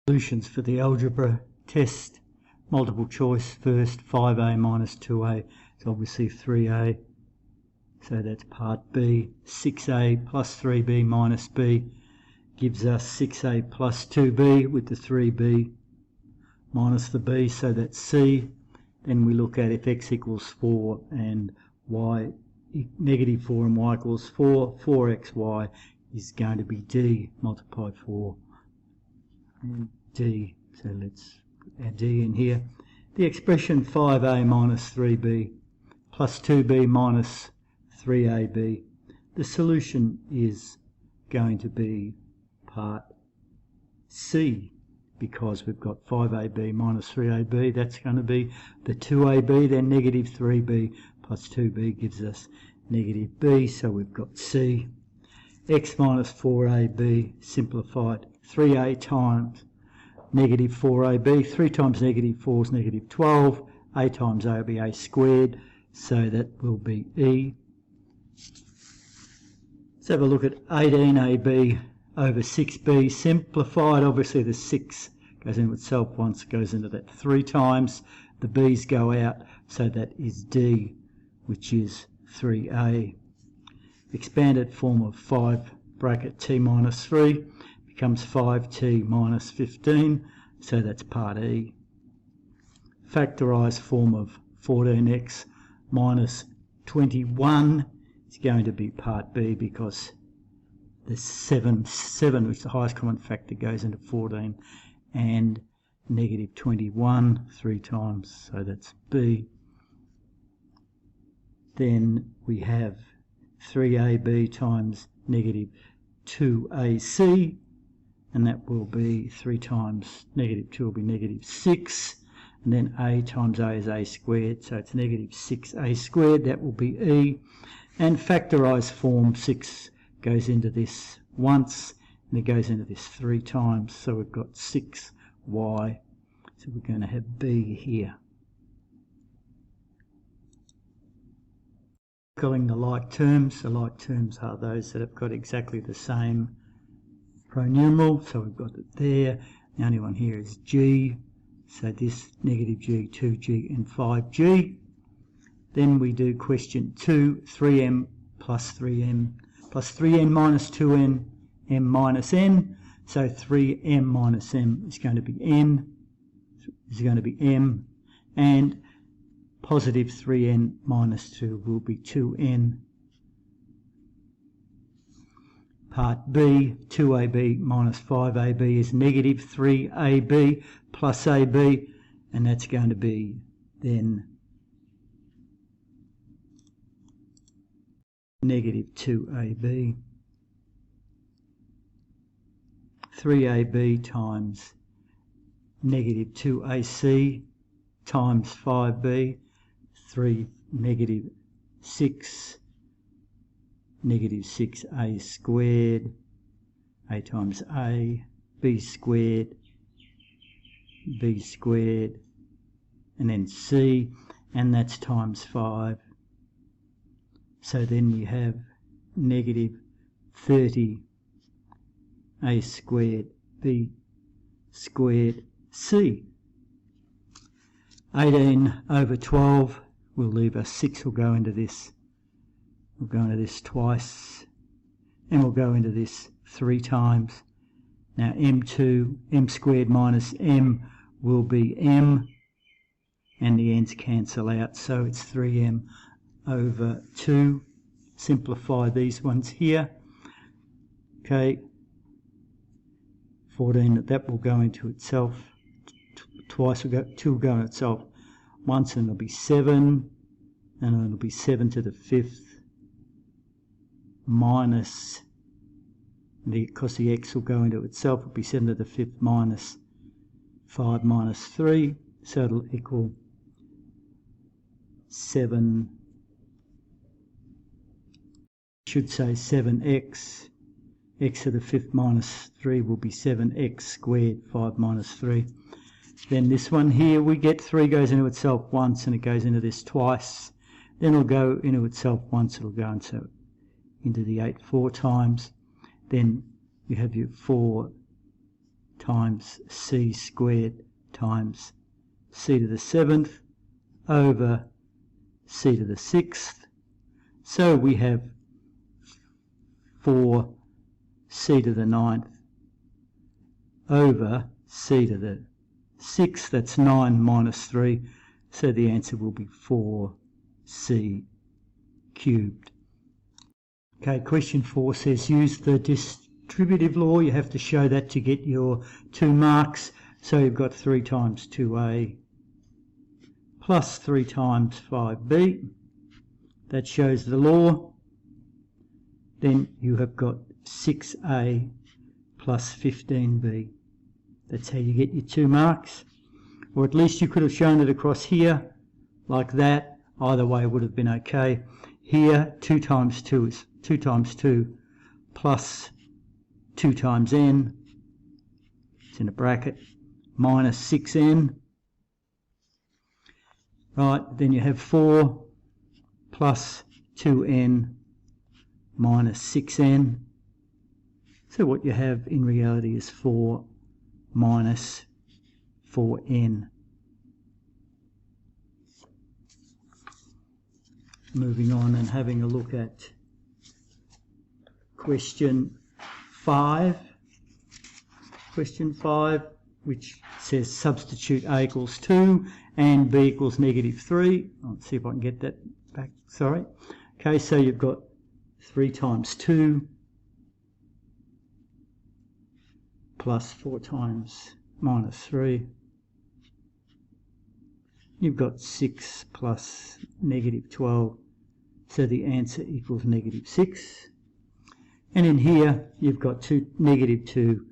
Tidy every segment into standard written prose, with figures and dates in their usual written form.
Solutions for the algebra test. Multiple choice first. 5a minus 2a is obviously 3a, so that's part B. 6a plus 3b minus b gives us 6a plus 2b with the 3b minus the b, so that's C. Then we look at if x equals 4 and y negative 4 and y equals 4, 4xy is going to be D multiplied 4 and D. So let's put our D in here. The expression 5a minus 3b plus 2b minus 3ab, the solution is going to be part C, because we've got 5ab minus 3ab, that's going to be the 2ab, then negative 3b plus 2b gives us negative b, so we've got C. X minus 4ab simplified, 3a times negative 4ab, 3 times negative 4 is negative 12, a times a will be a squared, so that will be E. Let's have a look at 18ab over 6b simplified. Obviously the 6 goes into itself once, goes into that 3 times, the b's go out, so that is D, which is 3a. Expanded form of 5 bracket t minus 3 becomes 5t minus 15, so that's part E. Factorised form of 14x minus 21 is going to be part B, because the 7, which is the highest common factor, goes into 14, and negative 21 3 times, so that's B. Then we have 3ab times negative 2ac, and that will be 3 times negative 2 will be negative 6, and then a times a is a squared, so it's negative 6a squared, that will be E. And factorised form, 6 goes into this once, and it goes into this 3 times, so we've got 6y, so we're going to have B here. Calling the like terms are those that have got exactly the same pronumeral, so we've got it there. The only one here is G, so this negative G, 2G and 5G. Then we do question 2, 3m plus 3n minus 2n, m minus n, so 3m minus m is going to be n, is going to be m, and positive 3n minus 2 will be 2n. Part B, 2ab minus 5ab is negative 3ab plus ab, and that's going to be then negative 2ab. 3ab times negative 2ac times 5b, 3 negative 6, negative 6a squared, a times a, b squared, and then c, and that's times 5. So then we have negative 30 a squared, b squared, c. 18 over 12 will leave us 6, will go into this. We'll go into this twice, and we'll go into this 3 times. Now m squared minus m will be m, and the n's cancel out, so it's 3m over 2. Simplify these ones here. Okay, 14, that will go into itself. Twice will go, 2 will go into itself once, and it'll be 7, and it'll be 7 to the 5th minus, because the x will go into itself, it'll be 7 to the 5th minus 5 minus 3, so it'll equal 7, should say 7x, x to the 5th minus 3 will be 7x squared, 5 minus 3. Then this one here, we get 3 goes into itself once, and it goes into this twice. Then it'll go into itself once, it'll go into the 8 4 times. Then you have your 4 times c squared times c to the 7th over c to the 6th. So we have 4c to the 9th over c to the 6th. That's 9 minus 3. So the answer will be 4c cubed. Okay, question 4 says use the distributive law. You have to show that to get your 2 marks. So you've got 3 times 2a plus 3 times 5b. That shows the law. Then you have got 6a plus 15b. That's how you get your 2 marks. Or at least you could have shown it across here like that. Either way would have been okay. Here 2 times 2 is 2 times 2 plus 2 times n, it's in a bracket, minus 6n. Right, then you have 4 plus 2n minus 6n. So what you have in reality is 4 minus 4n. Moving on and having a look at question 5. Question 5, which says substitute a equals 2 and b equals negative 3. Let's see if I can get that back. Sorry. Okay, so you've got 3 times 2 plus 4 times minus 3. You've got 6 plus negative 12. So the answer equals negative 6. And in here, you've got negative 2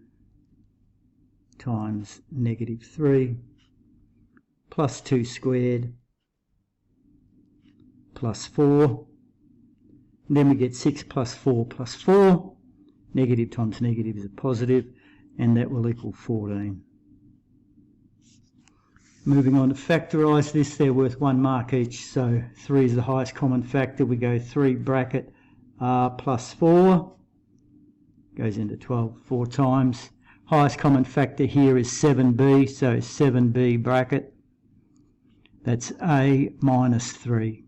times negative 3 plus 2 squared plus 4. And then we get 6 plus 4 plus 4. Negative times negative is a positive, and that will equal 14. Moving on to factorise this, they're worth 1 mark each, so 3 is the highest common factor. We go 3 bracket r plus 4, goes into 12 4 times. Highest common factor here is 7b, so 7b bracket, that's a minus 3.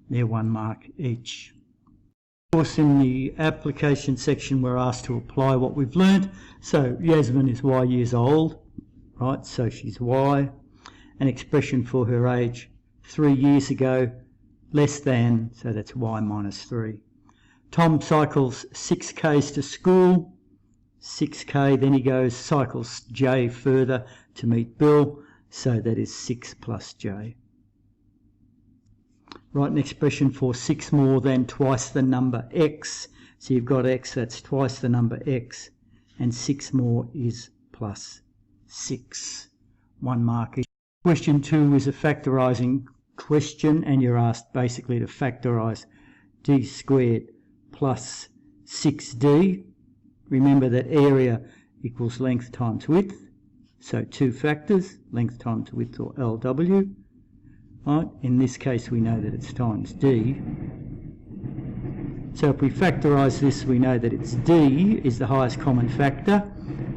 They're 1 mark each. Of course, in the application section we're asked to apply what we've learnt. So Yasmin is y years old, right, so she's y. An expression for her age 3 years ago, less than, so that's y minus 3. Tom cycles 6 k's to school, 6k, then he cycles j further to meet Bill, so that is 6 plus j. Write an expression for 6 more than twice the number x. So you've got x, that's twice the number x, and 6 more is plus 6. 1 mark each. Question 2 is a factorising question, and you're asked basically to factorise d squared plus 6d. Remember that area equals length times width, so 2 factors, length times width, or LW. Right? In this case we know that it's times d. So if we factorise this, we know that it's d is the highest common factor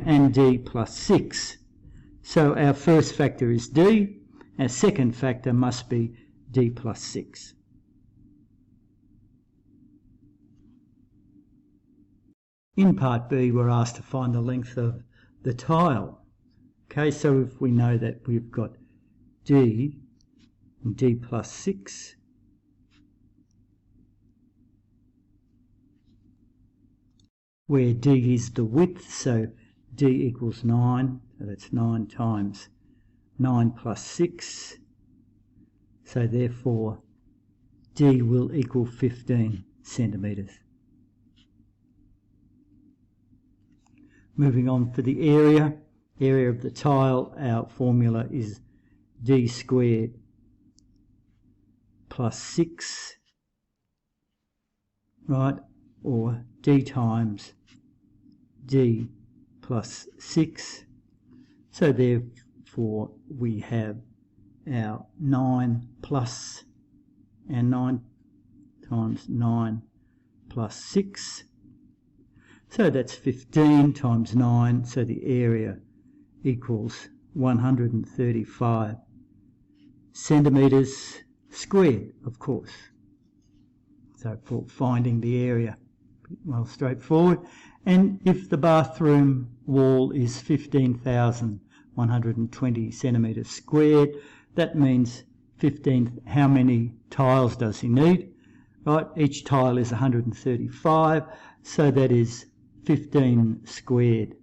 and d plus 6. So our first factor is d, our second factor must be d plus 6. In part B, we're asked to find the length of the tile. Okay, so if we know that we've got d and d plus 6, where d is the width, so d equals 9, so that's 9 times 9 plus 6, so therefore d will equal 15 centimetres. Moving on for the area of the tile, our formula is d squared plus 6, right, or d times d plus 6. So therefore we have our 9 plus, and 9 times 9 plus 6. So that's 15 times 9, so the area equals 135 centimetres squared, of course. So for finding the area, well, straightforward. And if the bathroom wall is 15,120 centimetres squared, that means 15, how many tiles does he need? Right, each tile is 135, so that is 15 squared.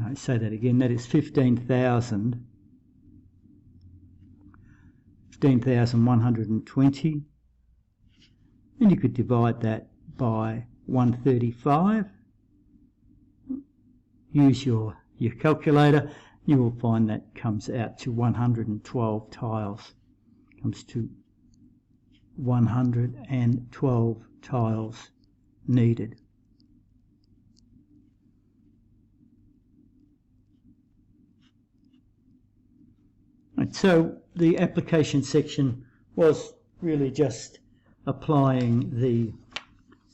I say that again, that is 15,120. And you could divide that by 135. Use your calculator. You will find that comes out to 112 tiles. Comes to 112 tiles needed. Right, so the application section was really just applying the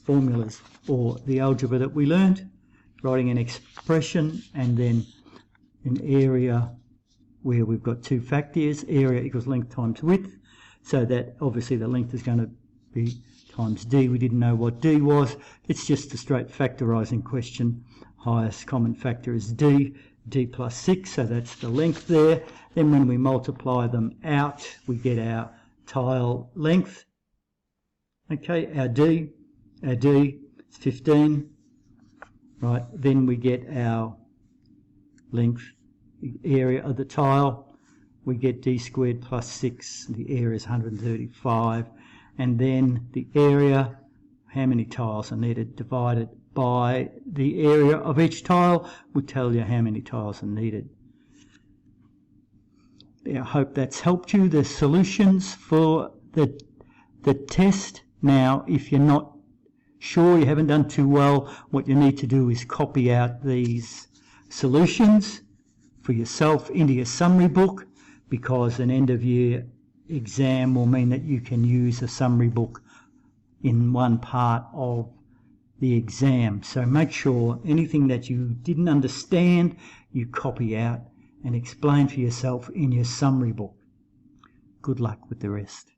formulas or the algebra that we learned, writing an expression, and then an area where we've got two factors, area equals length times width, so that obviously the length is going to be times d. We didn't know what d was. It's just a straight factorising question. Highest common factor is d plus 6, so that's the length there. Then when we multiply them out, we get our tile length. Okay, our d is 15, right? Then we get our length, the area of the tile. We get d squared plus 6, the area is 135, and then the area, how many tiles are needed, divided by the area of each tile, will tell you how many tiles are needed. I hope that's helped you. The solutions for the test. Now, if you're not sure, you haven't done too well, what you need to do is copy out these solutions for yourself into your summary book, because an end of year exam will mean that you can use a summary book in one part of the exam. So make sure anything that you didn't understand, you copy out and explain for yourself in your summary book. Good luck with the rest.